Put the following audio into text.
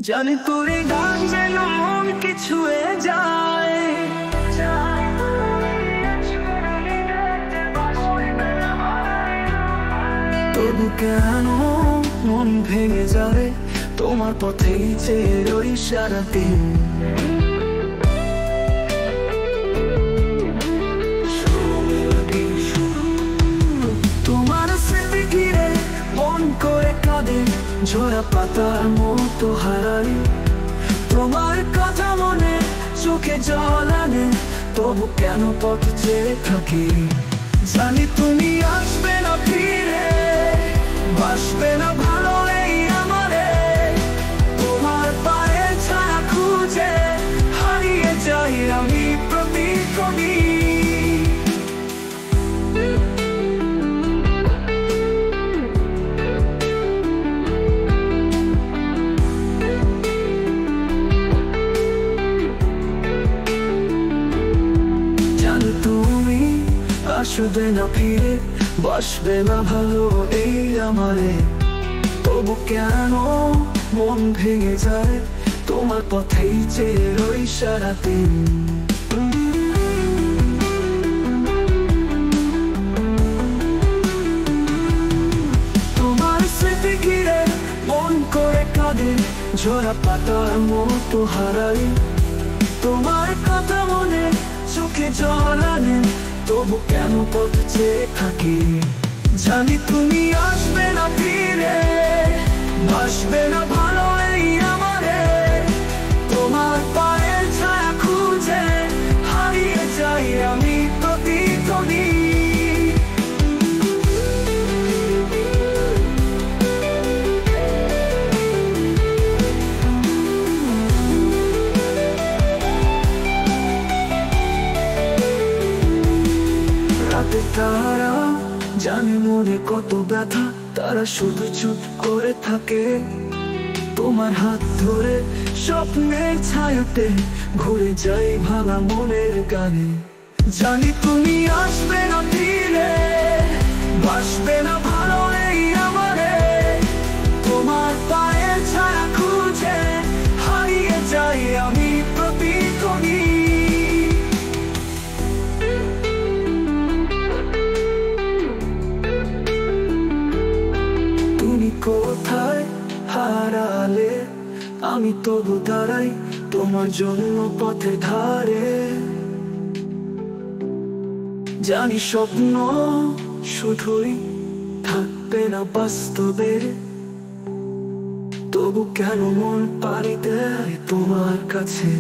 জানি তোর এই গান যেন মনকে ছুঁয়ে যায়। তবু কেন মন ভেঙে যাবে তোমার পথেই চেয়ে রই সারাদিন। তোমার স্মৃতি ঘিরে মন করে কাঁদে, ঝরা পাতার মতো হারাই। তোমার কথা মনে চোখে জল আনে, তবু কেন পথ চেয়ে থাকি। জানি তুমি আসবে না ফিরে, বাসবে না ভালো এই আমারে। তোমার পায়ের ছায়া খুঁজে হারিয়ে যাই আমি প্রতিক্ষণই। আসবে না ফিরে, বাসবে না ভালো এই আমারে। তবু কেন মন ভেঙে যায় তোমার পথেই চেয়ে রই সারাদিন। তোমার স্মৃতি ঘিরে মন করে কাঁদে, ঝরা পাতার মতো হারাই। তোমার কথা মনে চোখে জল আনে, তবু কেন পথ চেয়ে থাকি। জানি তুমি আসবে না ফিরে, বাসবে না ভালো এই আমারে। তোমার পায়ের ছায়া খুঁজে হারিয়ে যাই আমি প্রতিক্ষণই। তারা জানে মনে কত ব্যথা, তারা শুধু চুপ করে থাকে। তোমার হাত ধরে স্বপ্নের ছায়াতে ঘুরে যাই ভাঙা মনের গানে। জানি তুমি আসবে না ফিরে, বাসবে না ভালো এই আমারে। তোমার পায়ের ছায়া খুঁজে হারিয়ে যাই আমি প্রতিক্ষণই। কোথায় হারালে আমি তবু দাঁড়াই তোমার জন্য পথে ধারে। জানি স্বপ্ন শুধুই থাকবে না বাস্তবে, তবু কেন মন পাড়ি দেয় তোমার কাছে।